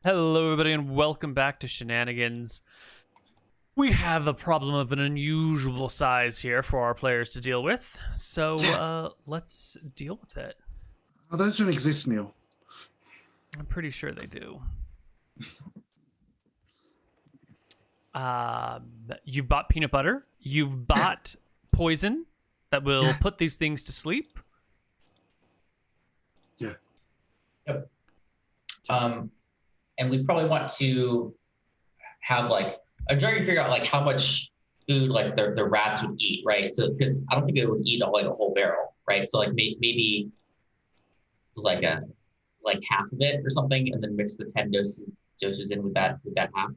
Hello, everybody, and welcome back to Shenanigans. We have a problem of an unusual size here for our players to deal with, so let's deal with it. Oh, those don't exist, Neal. I'm pretty sure they do. You've bought peanut butter. You've bought poison that will put these things to sleep. Yeah. Yep. And we probably want to have I'm trying to figure out how much food the rats would eat, right? So because I don't think they would eat a whole barrel, right? So maybe half of it or something, and then mix the 10 doses in with that half.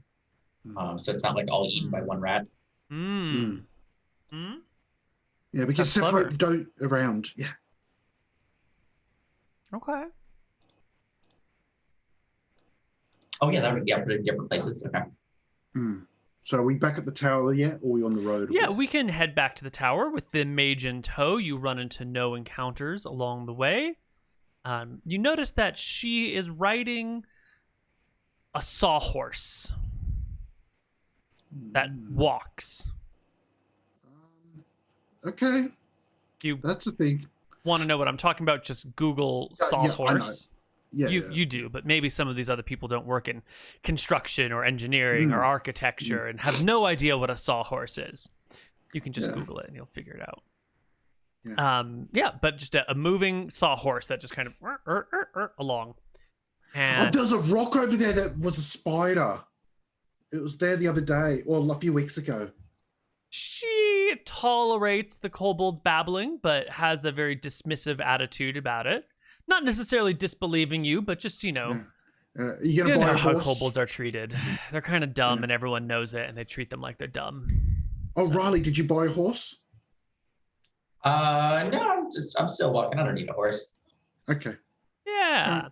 So it's not all eaten by one rat. Yeah, we can separate the dough around. Yeah. Okay. Oh yeah, put it in different places. Okay. So are we back at the tower yet, or are we on the road? Yeah, we can head back to the tower with the mage in tow. You run into no encounters along the way. You notice that she is riding a sawhorse that walks. Okay. You That's a thing. want to know what I'm talking about? Just Google sawhorse. Yeah, you do, but maybe some of these other people don't work in construction or engineering or architecture and have no idea what a sawhorse is. You can just Google it and you'll figure it out. But just a moving sawhorse that just kind of along. And there's a rock over there that was a spider. It was there the other day, or a few weeks ago. She tolerates the kobolds babbling, but has a very dismissive attitude about it. Not necessarily disbelieving you, but just, you know buy how kobolds are treated. They're kind of dumb and everyone knows it, and they treat them like they're dumb. Oh, so. Riley, did you buy a horse? No, I'm still walking. I don't need a horse. Okay. Yeah.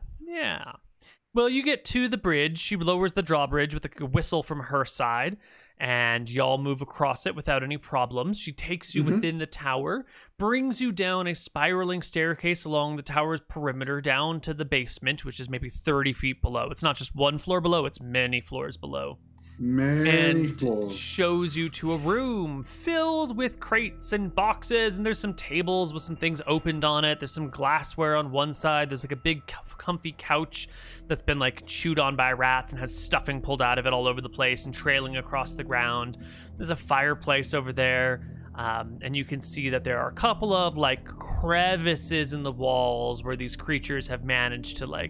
Well, you get to the bridge. She lowers the drawbridge with a whistle from her side, and y'all move across it without any problems. She takes you within the tower, brings you down a spiraling staircase along the tower's perimeter down to the basement, which is maybe 30 feet below. It's not just one floor below, it's many floors below. Many floors. Shows you to a room filled with crates and boxes, and there's some tables with some things opened on it. There's some glassware on one side. There's a big comfy couch that's been chewed on by rats and has stuffing pulled out of it all over the place and trailing across the ground. There's a fireplace over there, and you can see that there are a couple of crevices in the walls where these creatures have managed to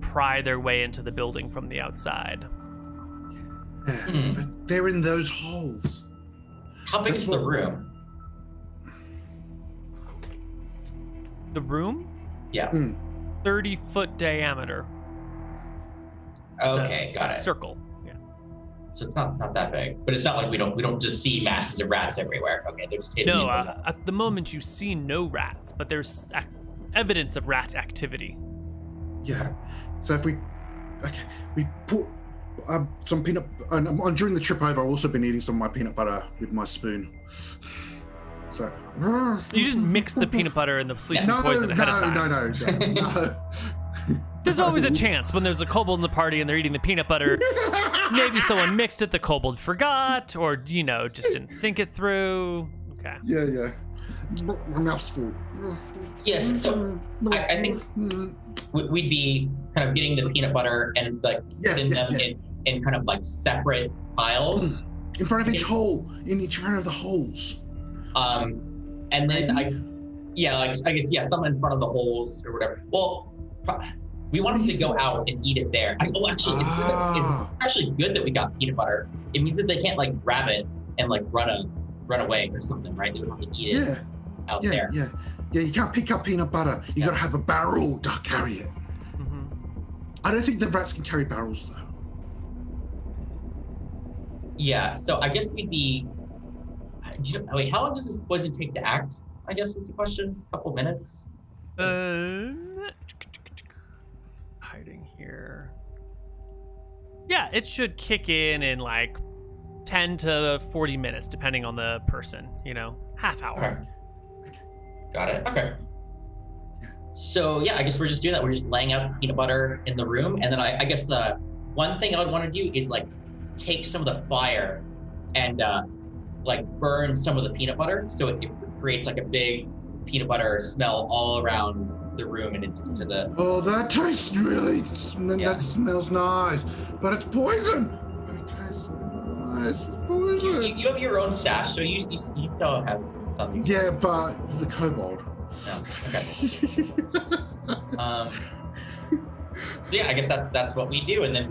pry their way into the building from the outside. They're in those holes. How big is the room? The room? Yeah. 30-foot diameter. Okay, got it. Circle. Yeah. So it's not that big, but it's not like we don't just see masses of rats everywhere. Okay, they're just hidden. No, at the moment you see no rats, but there's evidence of rat activity. Yeah. So if we put some peanut. And during the trip over, I've also been eating some of my peanut butter with my spoon. So you didn't mix the peanut butter and the sleeping poison ahead of time. No. There's always a chance when there's a kobold in the party and they're eating the peanut butter. Maybe someone mixed it, the kobold forgot, or just didn't think it through. Okay. Yeah. My mouth's full. Yes. So I think we'd be kind of getting the peanut butter and putting them in kind of separate piles in front of each hole, in each one of the holes. And then I guess some in front of the holes or whatever. Well, we want them to go out and eat it there. It's actually good that we got peanut butter. It means that they can't grab it and run away or something, right? They would have to eat it out there. Yeah. You can't pick up peanut butter. You got to have a barrel to carry it. I don't think the rats can carry barrels though. Yeah, so I guess we'd be. Wait, how long does this poison take to act? I guess is the question. A couple minutes. Hiding here. Yeah, it should kick in 10 to 40 minutes, depending on the person. Half hour. Okay. Got it. Okay. So I guess we're just doing that. We're just laying out peanut butter in the room, and then I guess one thing I would want to do is like take some of the fire and like burn some of the peanut butter, so it creates like a big peanut butter smell all around the room and into the. Oh, that tastes really. That smells nice, but it's poison. But it tastes so nice. It's poison. You have your own stash, so you still have something. Yeah, but he's a kobold. No. Okay. So yeah, I guess that's what we do, and then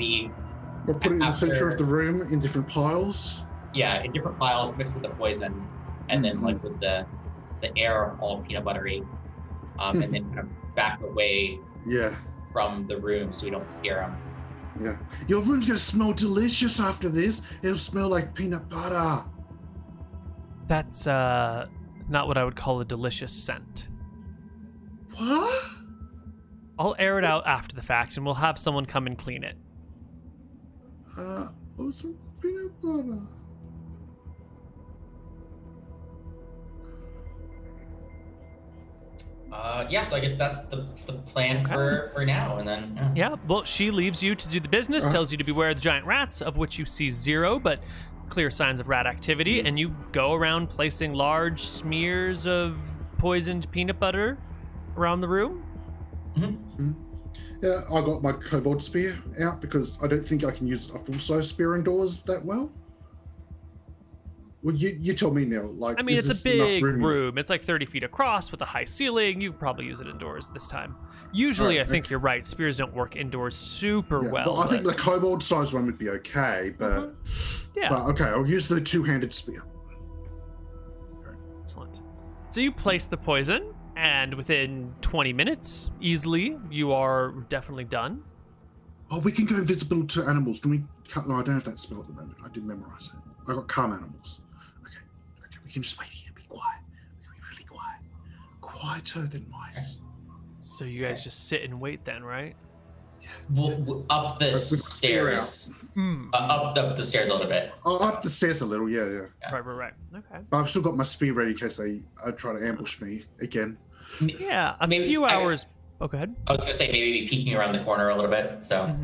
We'll put it in the center of the room in different piles. Yeah, in different piles mixed with the poison, and then like with the air all peanut buttery, and then kind of back away from the room so we don't scare them. Yeah. Your room's gonna smell delicious after this. It'll smell like peanut butter. That's not what I would call a delicious scent. What? I'll air it out after the fact, and we'll have someone come and clean it. Some peanut butter. So I guess that's the plan for now, and then Yeah, well, she leaves you to do the business, tells you to beware of the giant rats, of which you see 0, but clear signs of rat activity, and you go around placing large smears of poisoned peanut butter around the room. Yeah, I got my kobold spear out because I don't think I can use a full-size spear indoors that well. Well, you tell me now. Like, I mean, is it's a this enough big room? It's like 30 feet across with a high ceiling. You could probably use it indoors this time. Usually, I think you're right. Spears don't work indoors super well. I think the kobold-sized one would be okay, but yeah. But okay, I'll use the two-handed spear. Excellent. So you place the poison, and within 20 minutes, easily, you are definitely done. Oh, we can go invisible to animals. Can we? No, I don't have that spell at the moment. I didn't memorize it. I got calm animals. Okay, we can just wait here. Be quiet. We can be really quiet. Quieter than mice. So you guys just sit and wait then, right? we'll up the stairs. Up the stairs a little bit. Oh, up the stairs a little, yeah. Right. Okay. But I've still got my spear ready in case they try to ambush me again. Yeah, a few hours. Oh, go ahead. I was gonna say maybe peeking around the corner a little bit. So.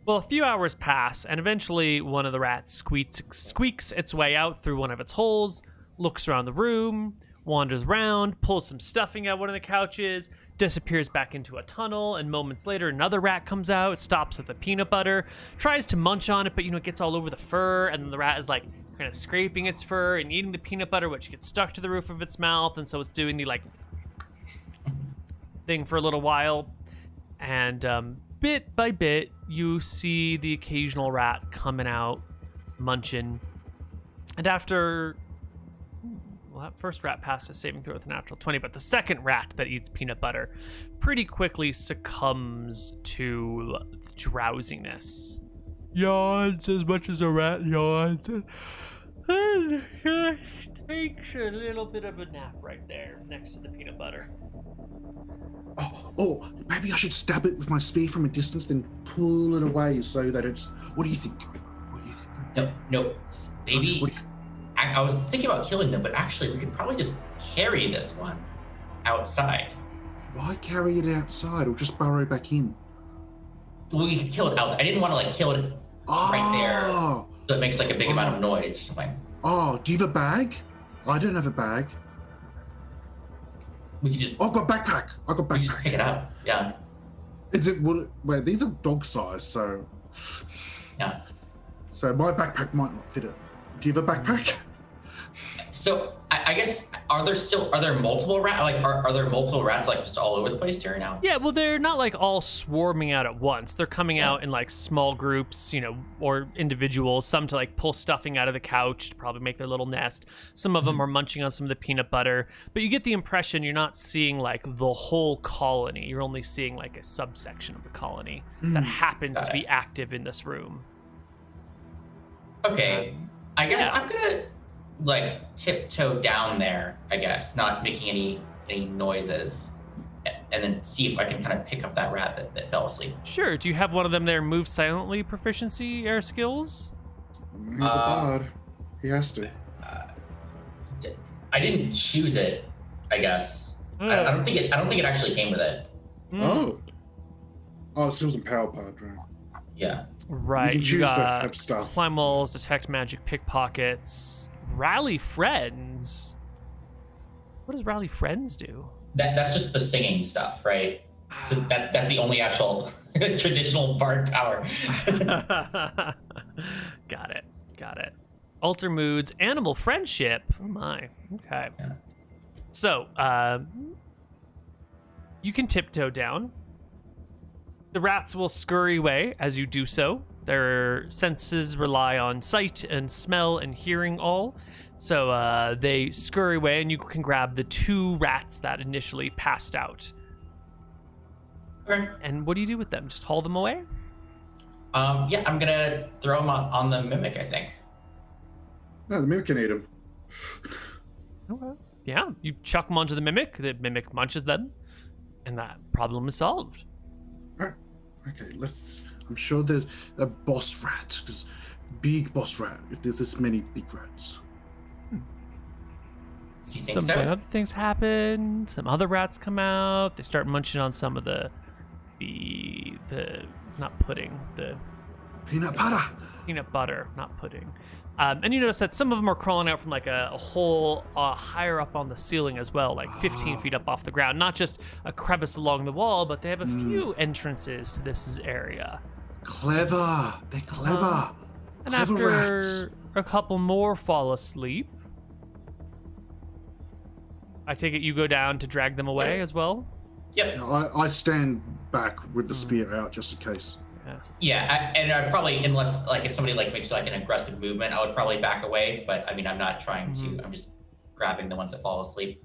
Well, a few hours pass, and eventually one of the rats squeaks its way out through one of its holes, looks around the room, wanders around, pulls some stuffing out one of the couches, disappears back into a tunnel, and moments later another rat comes out, stops at the peanut butter, tries to munch on it, but it gets all over the fur, and then the rat is like kind of scraping its fur and eating the peanut butter, which gets stuck to the roof of its mouth, and so it's doing the like thing for a little while, and bit by bit you see the occasional rat coming out, munching, and after that first rat passed a saving throw with a natural 20, but the second rat that eats peanut butter pretty quickly succumbs to drowsiness. Yawns as much as a rat yawns. And takes a little bit of a nap right there next to the peanut butter. Oh, maybe I should stab it with my spear from a distance, then pull it away so that it's... What do you think? No. Maybe... I was thinking about killing them, but actually we could probably just carry this one outside. Why carry it outside or just burrow back in? Well, we could kill it out. I didn't want to kill it right there, so it makes a big amount of noise or something. Oh, do you have a bag? I don't have a bag. We could just... I got backpack. We just pick it up, yeah. Is it... Wait, these are dog size, so... Yeah. So my backpack might not fit it. Do you have a backpack? So I guess are there multiple rats? Are there multiple rats just all over the place here now? Yeah, well, they're not all swarming out at once. They're coming out in small groups, or individuals. Some to pull stuffing out of the couch to probably make their little nest. Some of them are munching on some of the peanut butter. But you get the impression you're not seeing the whole colony. You're only seeing a subsection of the colony that happens to be active in this room. Okay. I guess I'm gonna tiptoe down there, I guess, not making any noises, and then see if I can kind of pick up that rat that fell asleep. Sure. Do you have one of them there move silently proficiency or skills? He's a bard. He has to. I didn't choose it, I guess. I don't think it actually came with it. Oh, it still was a power pod, right? Yeah. Right. You can choose to got have stuff. climb walls, detect magic, pickpockets, rally friends. What does rally friends do? That's just the singing stuff, right? So that's the only actual traditional bard power. Got it. Alter moods, animal friendship. Oh my. Okay. Yeah. So, you can tiptoe down. The rats will scurry away as you do so. Their senses rely on sight and smell and hearing all. So they scurry away, and you can grab the 2 rats that initially passed out. Okay. And what do you do with them? Just haul them away? Yeah, I'm gonna throw them on the mimic, I think. No, the mimic can eat him. Okay. Yeah, you chuck them onto the mimic munches them, and that problem is solved. Okay, I'm sure there's a boss rat, because big boss rat, if there's this many big rats. Do you think Some so? other things happen. Some other rats come out. They start munching on some of the not pudding, the Peanut butter. peanut butter, not pudding. And you notice that some of them are crawling out from like a hole higher up on the ceiling as well, like 15 feet up off the ground. Not just a crevice along the wall, but they have a few entrances to this area. Clever. They're clever. And Clever after rats. a couple more fall asleep, I take it you go down to drag them away as well? Yep. I stand back with the spear out just in case. Yes. Yeah, and I probably, unless like if somebody like makes like an aggressive movement, I would probably back away. But I mean, I'm not trying to. I'm just grabbing the ones that fall asleep.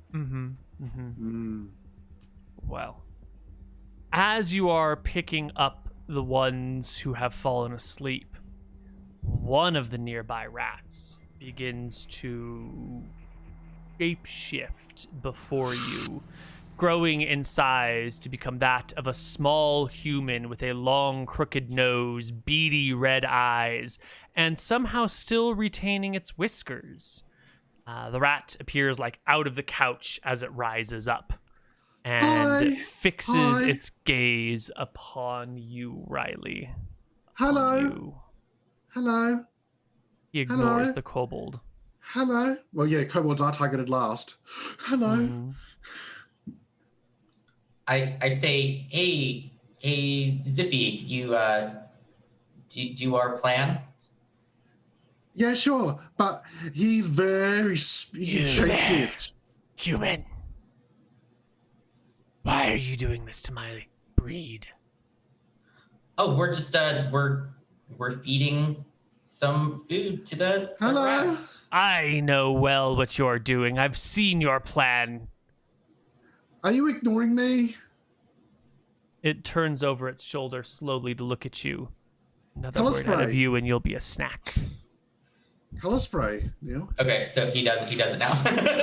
Well, as you are picking up the ones who have fallen asleep, one of the nearby rats begins to shapeshift before you, growing in size to become that of a small human with a long, crooked nose, beady red eyes, and somehow still retaining its whiskers. The rat appears like out of the couch as it rises up and fixes its gaze upon you, Riley. Hello. You. Hello. He ignores Hello? the kobold. Hello. Well, yeah, kobolds are targeted last. Hello. I say, hey, Zippy, you do our plan? Yeah, sure, but he's very shapeshift. Human. Why are you doing this to my breed? Oh, we're just we're feeding some food to the Hello? rats. I know well what you're doing. I've seen your plan. Are you ignoring me? It turns over its shoulder slowly to look at you. Another Color word out of spray. you and you'll be a snack. Color spray, Neal. Okay, so he does it now.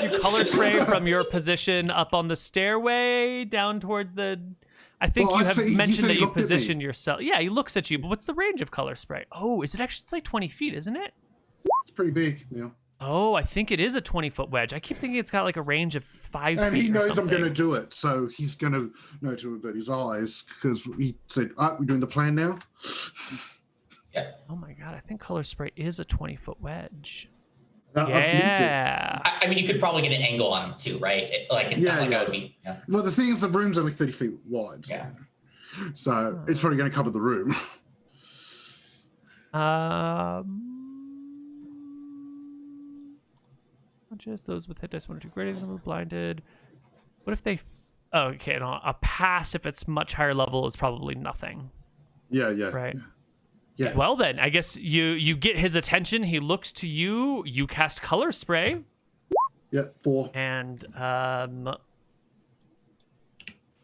You color spray from your position up on the stairway down towards the... I think Well, you I have see- he mentioned said that he you looked at me. position yourself. Yeah, he looks at you, but what's the range of color spray? Oh, is it actually? It's like 20 feet, isn't it? It's pretty big, Neal. Oh, I think it is a 20-foot wedge. I keep thinking it's got like a range of 5 feet. And he knows or I'm something. going to do it, so he's going to know to avert his eyes because he said, we're doing the plan now. Yeah. Oh my god, I think color spray is a 20-foot wedge. I've linked it. Yeah. I mean, you could probably get an angle on him too, right? It's Yeah, not like yeah. I would be. Yeah. Well, the thing is, the room's only 30 feet wide. Yeah. So it's probably going to cover the room. Just those with hit dice 1 or 2 greater than were blinded. What if they? Oh, okay, no, a pass if it's much higher level is probably nothing. Yeah. Right. Yeah. Well then, I guess you get his attention. He looks to you. You cast color spray, Yeah, 4. and let's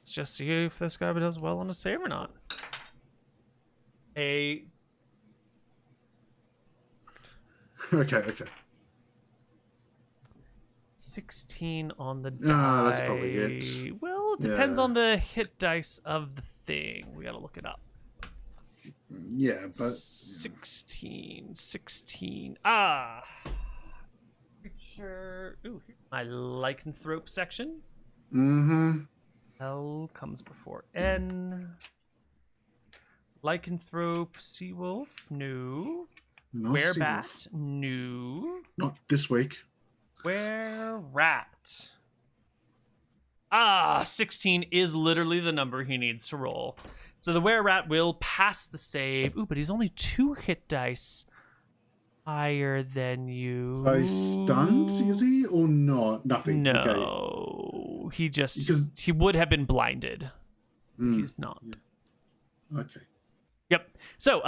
just see if this guy does well on a save or not. A Okay. 16 on the die. Ah, that's probably it. Well, it depends Yeah. on the hit dice of the thing. We gotta look it up. Yeah, but 16. Picture. Ooh, here's my lycanthrope section. mm-hmm. L comes before N. Lycanthrope, Seawolf, no. No Werebat, seawolf. no. Not this week. Wererat. 16 is literally the number he needs to roll. So the Wererat will pass the save. Ooh, but he's only 2 hit dice higher than you. So he's stunned, is he, or not? Nothing. No. He just, Because- he would have been blinded. He's not. Yeah. Okay. Yep. So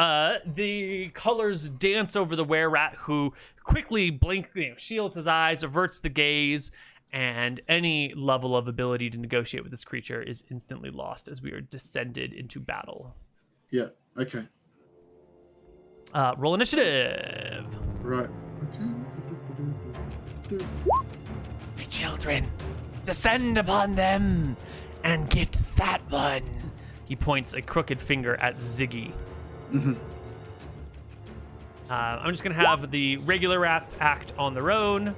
the colors dance over the Wererat, who quickly shields his eyes, averts the gaze, and any level of ability to negotiate with this creature is instantly lost as we are descended into battle. Yeah. Okay. Roll initiative. Right. Okay. My children, descend upon them and get that one. He points a crooked finger at Ziggy. Mm-hmm. I'm just going to have the regular rats act on their own. Yeah.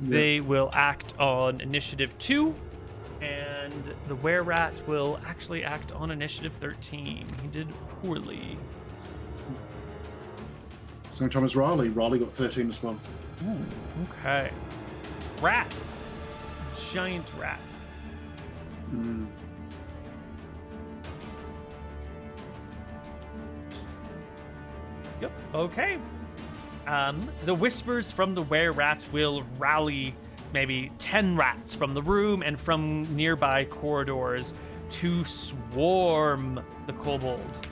They will act on initiative 2, and the Wererat will actually act on initiative 13. He did poorly. Same time as Riley. Riley got 13 as well. Ooh, okay. Rats. Giant rats. Mm. Yep. Okay. The whispers from the Wererat will rally maybe 10 rats from the room and from nearby corridors to swarm the kobold.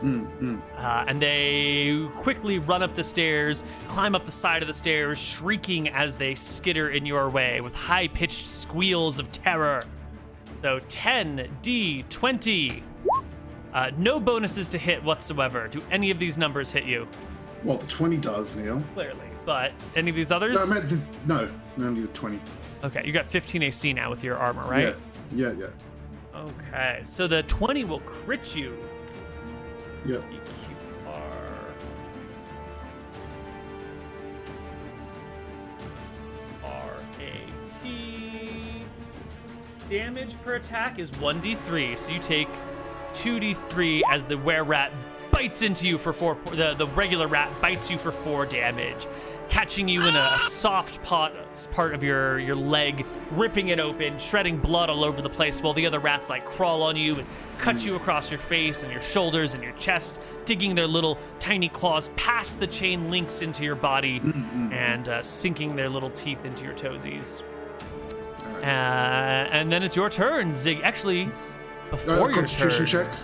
And they quickly run up the stairs, climb up the side of the stairs, shrieking as they skitter in your way with high-pitched squeals of terror. So 10, D, 20. No bonuses to hit whatsoever. Do any of these numbers hit you? Well, the 20 does, Neil. Clearly. But any of these others? No, I meant only the 20. Okay, you got 15 AC now with your armor, right? Yeah. Okay, so the 20 will crit you. Yep. R-A-T. Damage per attack is 1d3, so you take 2d3 as the Wererat bites into you for 4. The regular rat bites you for 4 damage, catching you in a soft part of your leg, ripping it open, shredding blood all over the place, while the other rats like crawl on you and cut you across your face and your shoulders and your chest, digging their little tiny claws past the chain links into your body and sinking their little teeth into your toesies. And then it's your turn, Zig. Actually, before your Constitution turn, check.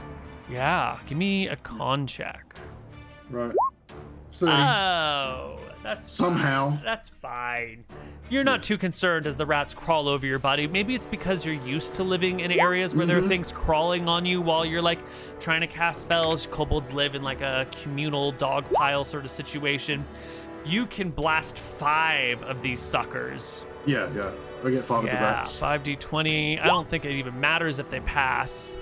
yeah, give me a con check. Right. 30. Oh, that's Somehow. fine. That's fine. You're not too concerned as the rats crawl over your body. Maybe it's because you're used to living in areas where there are things crawling on you while you're like trying to cast spells. Kobolds live in like a communal dog pile sort of situation. You can blast 5 of these suckers. Yeah. I get 5 of the rats. 5d20. I don't think it even matters if they pass.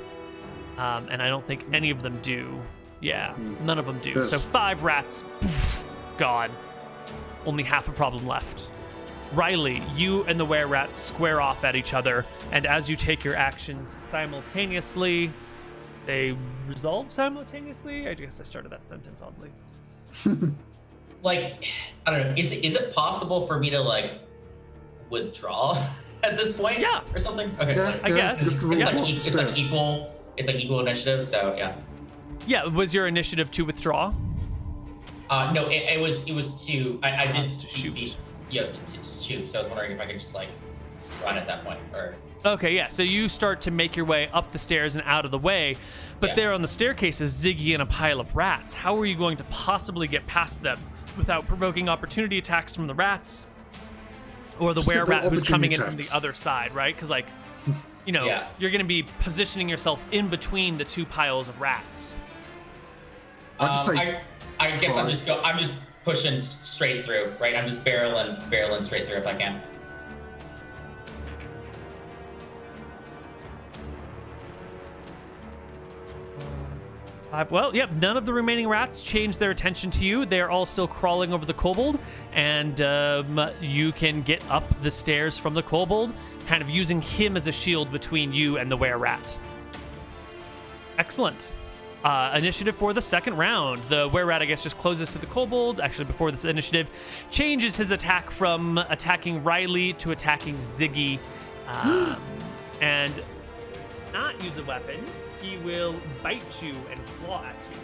And I don't think any of them do. Yeah, none of them do. Yes. So 5 rats, poof, gone. Only half a problem left. Riley, you and the Wererat square off at each other, and as you take your actions simultaneously, they resolve simultaneously? I guess I started that sentence oddly. Like, I don't know. Is it possible for me to like withdraw at this point? Yeah. Or something? Okay. Yeah, I guess. just It's roll like, off the it's like stairs. equal. It's like equal initiative. So yeah. Yeah, was your initiative to withdraw? No, it was to. I did to shoot. Yes, to shoot. So I was wondering if I could just like run at that point, or. Okay, yeah, so you start to make your way up the stairs and out of the way, but Yeah. there on the staircase is Ziggy and a pile of rats. How are you going to possibly get past them without provoking opportunity attacks from the rats? Or the Just get the Wererat who's coming in opportunity from the attacks. other side, right? Because, like, you know, Yeah. you're going to be positioning yourself in between the 2 piles of rats. I'd just say I guess try. I'm just pushing straight through, right? I'm just barreling straight through if I can. Well, yep, none of the remaining rats change their attention to you. They're all still crawling over the kobold, and you can get up the stairs from the kobold, kind of using him as a shield between you and the Wererat. Excellent. Initiative for the second round. The were-rat, I guess, just closes to the kobold. Actually, before this initiative, changes his attack from attacking Riley to attacking Ziggy. And not use a weapon. He will bite you and claw at you.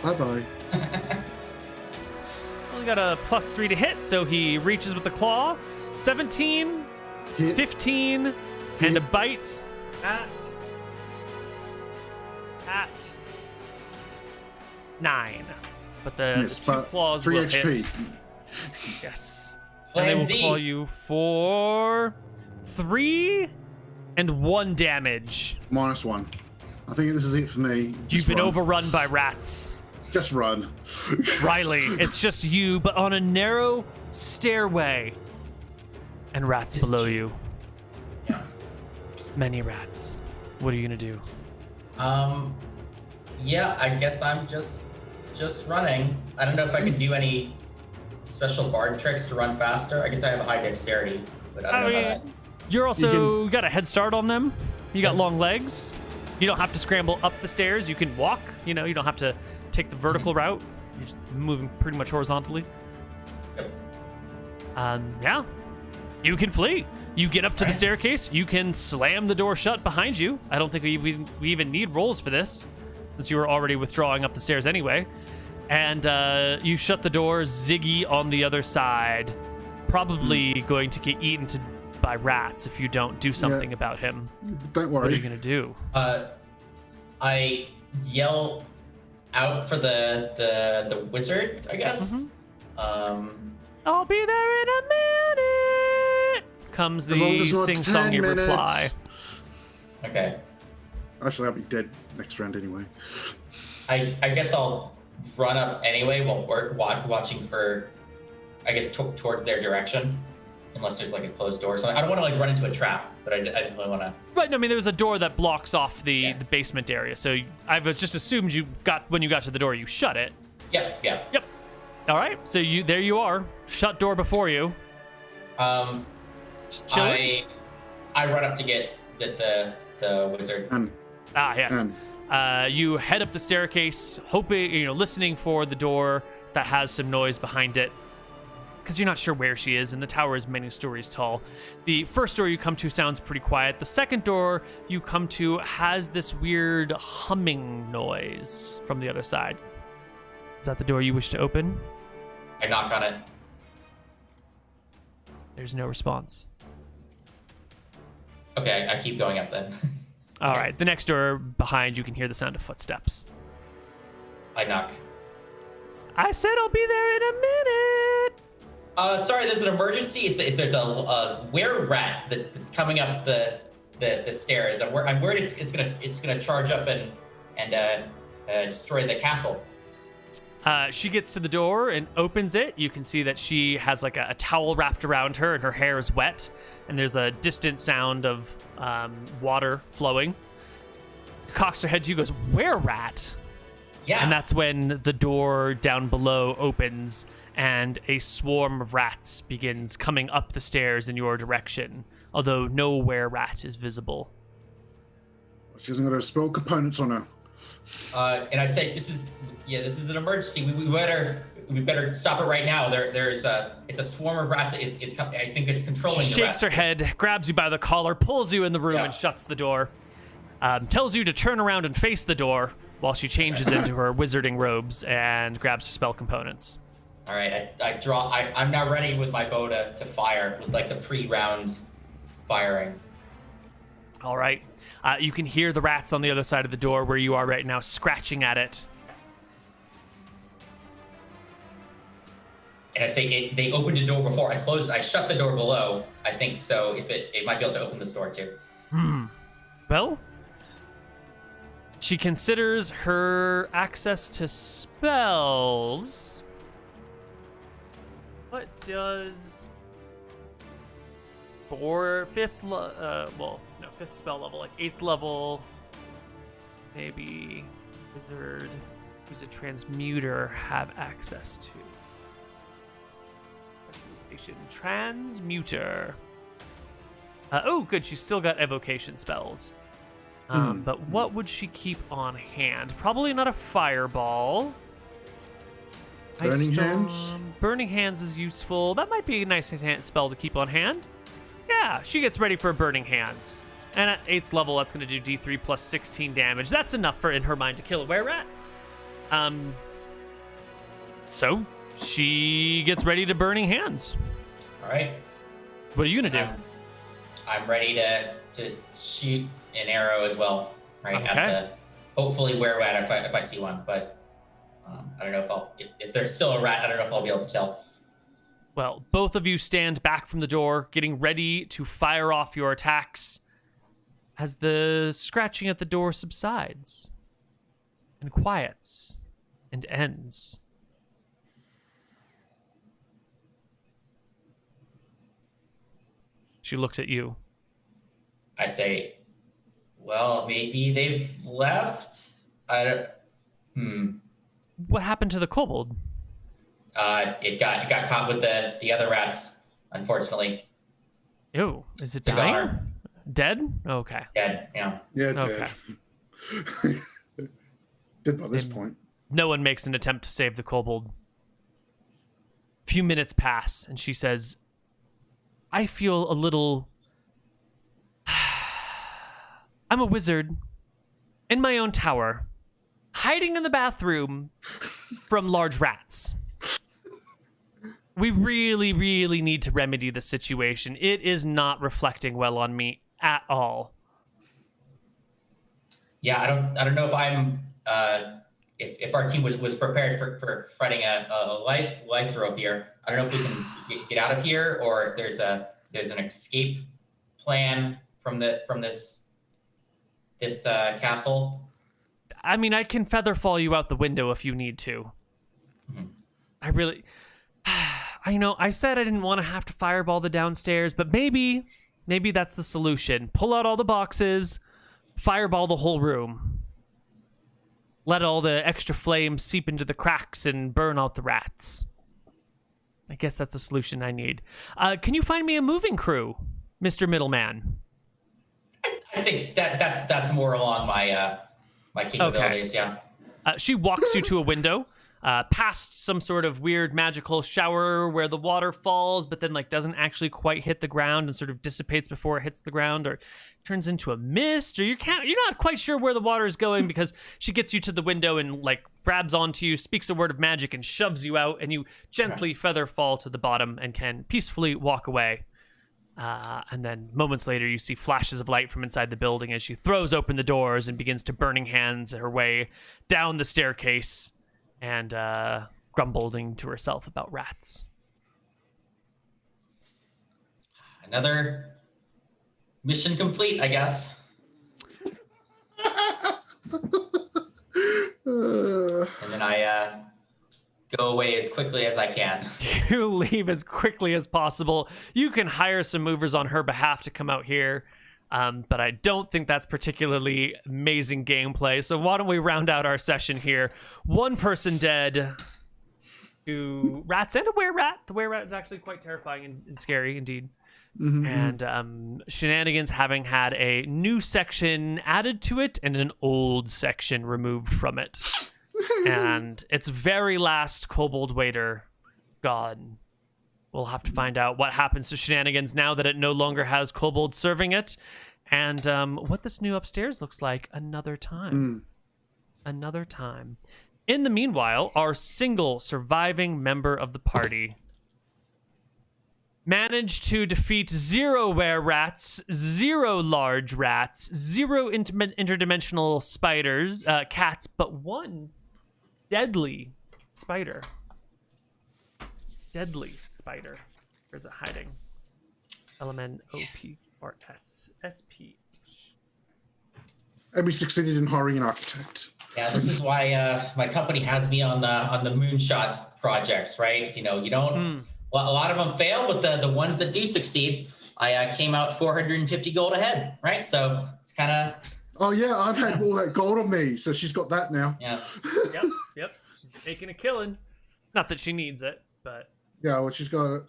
Bye-bye. Only got a +3 to hit, so he reaches with the claw. 17, Hit. 15, Hit. and a bite at 9. But the Miss, two but claws 3 will HP. hit. Yes. And they Plan will Z. claw you for 3 and 1 damage. -1. I think this is it for me. You've Just been run. overrun by rats. Just run. Riley, it's just you, but on a narrow stairway. And rats It's below true. you. Yeah. Many rats. What are you gonna do? Yeah, I guess I'm just running. I don't know if I can do any special bard tricks to run faster. I guess I have a high dexterity, but I don't know about that. You're also You got a head start on them. You got long legs. You don't have to scramble up the stairs. You can walk. You know, you don't have to take the vertical route. You're just moving pretty much horizontally. Yep. Yeah. You can flee. You get up to the staircase. You can slam the door shut behind you. I don't think we even need rolls for this, since you were already withdrawing up the stairs anyway. And you shut the door. Ziggy on the other side, probably going to get eaten by rats if you don't do something about him. Don't What are you worry. gonna do? I yell out for the wizard, I guess. I'll be there in a minute. Comes the As long as it's not 10 sing-songy minutes. reply. Okay. Actually, I'll be dead next round anyway. I guess I'll run up anyway while we're watching for, I guess, towards their direction, unless there's like a closed door. So I don't want to like run into a trap, but I didn't really want to. Right, no, I mean, there was a door that blocks off the basement area, so I've just assumed when you got to the door, you shut it. Yep. Yep. All right, so there you are, shut door before you. Just chilling. I run up to get the wizard. And Yes. You head up the staircase, hoping, listening for the door that has some noise behind it, because you're not sure where she is, and the tower is many stories tall. The first door you come to sounds pretty quiet. The second door you come to has this weird humming noise from the other side. Is that the door you wish to open? I knock on it. There's no response. Okay, I keep going up then. All right, the next door behind you can hear the sound of footsteps. I knock. I said I'll be there in a minute. Sorry, there's an emergency. There's a were-rat that's coming up the stairs. I'm worried it's gonna charge up and destroy the castle. She gets to the door and opens it. You can see that she has like a towel wrapped around her, and her hair is wet. And there's a distant sound of water flowing. Cocks her head to you, goes, "Were-rat?" Yeah. And that's when the door down below opens, and a swarm of rats begins coming up the stairs in your direction, although no were-rat is visible. she hasn't got her spell components on her. And I say, this is an emergency. We better stop it right now. It's a swarm of rats. I think it's controlling She the shakes rats. her head, grabs you by the collar, pulls you in the room, Yeah. and shuts the door. Tells you to turn around and face the door while she changes into her wizarding robes and grabs her spell components. All right, I draw. I'm now ready with my bow to fire with like the pre-round firing. All right. You can hear the rats on the other side of the door where you are right now, scratching at it. And I say they opened the door before I closed. I shut the door below. I think so. If it might be able to open this door too. Well, she considers her access to spells. What does fifth spell level, like 8th level, maybe wizard who's a transmuter have access to? Specialization transmuter. Oh, good. She's still got evocation spells. But what would she keep on hand? Probably not a fireball. Burning Ice hands? Storm. Burning hands is useful. That might be a nice spell to keep on hand. Yeah, she gets ready for burning hands. And at 8th level, that's going to do D3 plus 16 damage. That's enough for in her mind to kill a were-rat. So she gets ready to burning hands. All right. What are you going to do? I'm ready to shoot an arrow as well, right? Okay. At the hopefully were-rat if I see one, but I don't know if there's still a rat. I don't know if I'll be able to tell. Well, both of you stand back from the door, getting ready to fire off your attacks as the scratching at the door subsides and quiets and ends. She looks at you. I say, well, maybe they've left. I don't. What happened to the kobold? It got caught with the other rats, unfortunately. Ew, is it Cigar. dying? Dead? Okay. Dead, yeah. Yeah, Okay. dead. Dead by this point. No one makes an attempt to save the kobold. A few minutes pass, and she says, I feel a little... I'm a wizard in my own tower, hiding in the bathroom from large rats. We really, really need to remedy the situation. It is not reflecting well on me at all. Yeah, I don't know if I'm if our team was prepared for fighting a life throw here. I don't know if we can get out of here, or if there's an escape plan from this castle. I mean, I can feather fall you out the window if you need to. Mm-hmm. I know I said I didn't want to have to fireball the downstairs, but maybe that's the solution. Pull out all the boxes, fireball the whole room. Let all the extra flames seep into the cracks and burn out the rats. I guess that's the solution I need. Can you find me a moving crew, Mr. Middleman? I think that's more along my capabilities. Okay. Yeah. She walks you to a window, past some sort of weird magical shower where the water falls, but then doesn't actually quite hit the ground and sort of dissipates before it hits the ground, or turns into a mist, or you're not quite sure where the water is going because she gets you to the window and grabs onto you, speaks a word of magic, and shoves you out, and you gently feather fall to the bottom and can peacefully walk away. And then moments later, you see flashes of light from inside the building as she throws open the doors and begins to burning hands her way down the staircase and grumbling to herself about rats. Another mission complete, I guess. And then I go away as quickly as I can. You leave as quickly as possible. You can hire some movers on her behalf to come out here, but I don't think that's particularly amazing gameplay. So why don't we round out our session here? One person dead. 2 rats and a were-rat. The were-rat is actually quite terrifying and scary indeed. Mm-hmm. And Shenanigans having had a new section added to it and an old section removed from it. And its very last kobold waiter gone. We'll have to find out what happens to Shenanigans now that it no longer has kobolds serving it, and what this new upstairs looks like another time. Another time. In the meanwhile, our single surviving member of the party managed to defeat 0 were-rats, 0 large rats, 0 interdimensional spiders, cats, but 1 deadly spider. Deadly spider. Where's it hiding? LMNOPRSSP. And we succeeded in hiring an architect. Yeah, this is why my company has me on the moonshot projects, right? You don't. Well, a lot of them fail, but the ones that do succeed, I came out 450 gold ahead, right? So it's kind of. Oh yeah, I've had all that gold on me, so she's got that now. Yeah. Yep. She's making a killing. Not that she needs it, but. Yeah, well, she's got it.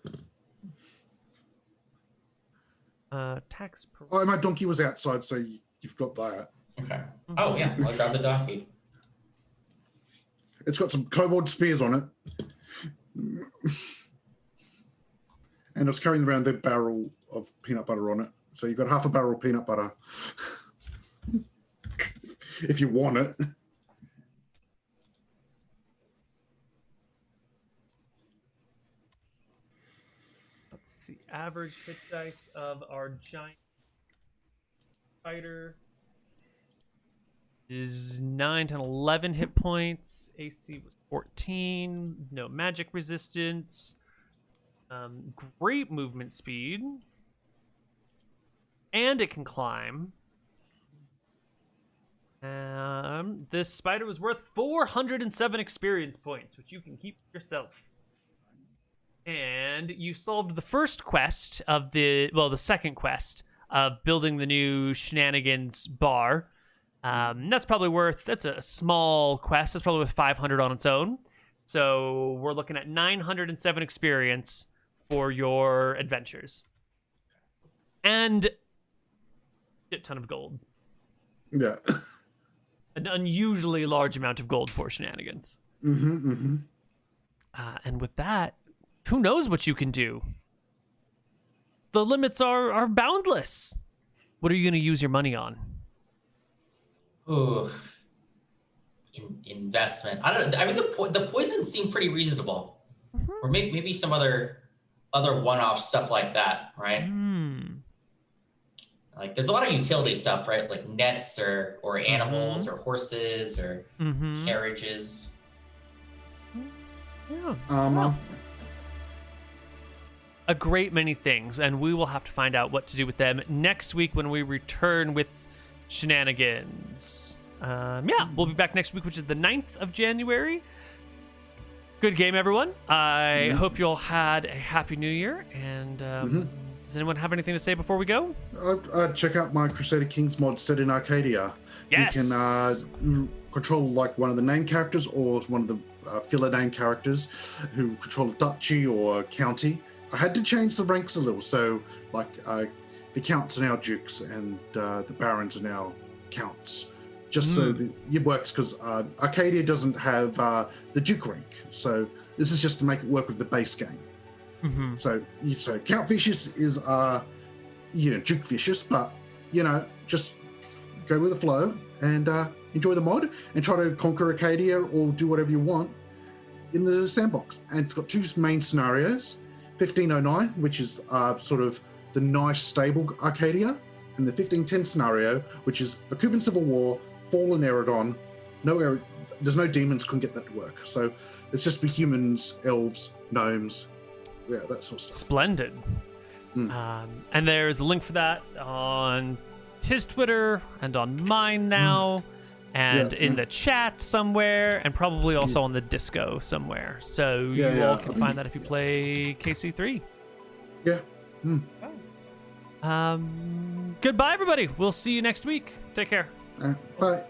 Tax. Oh, my donkey was outside, so you've got that. Okay. Oh yeah, I'll grab the donkey. It's got some kobold spears on it. And it's carrying around the barrel of peanut butter on it. So you've got half a barrel of peanut butter. If you want it. Let's see. Average hit dice of our giant fighter is 9, 10, 11 hit points. AC was 14. No magic resistance. Great movement speed. And it can climb. This spider was worth 407 experience points, which you can keep yourself. And you solved the first quest of the second quest of building the new Shenanigans bar. That's a small quest. That's probably worth 500 on its own. So we're looking at 907 experience for your adventures. And a shit ton of gold. Yeah. An unusually large amount of gold for Shenanigans. And with that, who knows what you can do? The limits are boundless. What are you going to use your money on? Ooh. Investment. I don't know. I mean, the poisons seem pretty reasonable. Or maybe some other one-off stuff like that, right? Like there's a lot of utility stuff, right? Like nets or animals or horses or carriages. Yeah. Armor. A great many things, and we will have to find out what to do with them next week when we return with Shenanigans. We'll be back next week, which is the 9th of January. Good game, everyone. I hope you all had a happy new year, and does anyone have anything to say before we go? Check out my Crusader Kings mod set in Arcadia. Yes. You can control like one of the name characters or one of the filler name characters who control a duchy or a county. I had to change the ranks a little, so like the counts are now dukes and the barons are now counts, just so it works, because Arcadia doesn't have the duke rank, so this is just to make it work with the base game. So Count Vicious is Duke Vicious, but just go with the flow and enjoy the mod and try to conquer Arcadia or do whatever you want in the sandbox. And it's got two main scenarios: 1509, which is sort of the nice stable Arcadia, and the 1510 scenario, which is a Cuban Civil War, fallen Eridon, there's no demons, couldn't get that to work. So it's just be humans, elves, gnomes, that sort of stuff. Splendid. And there's a link for that on his Twitter and on mine now, and in the chat somewhere, and probably also on the Disco somewhere. So you all can find that if you play KC3. Yeah. Goodbye, everybody. We'll see you next week. Take care. Bye.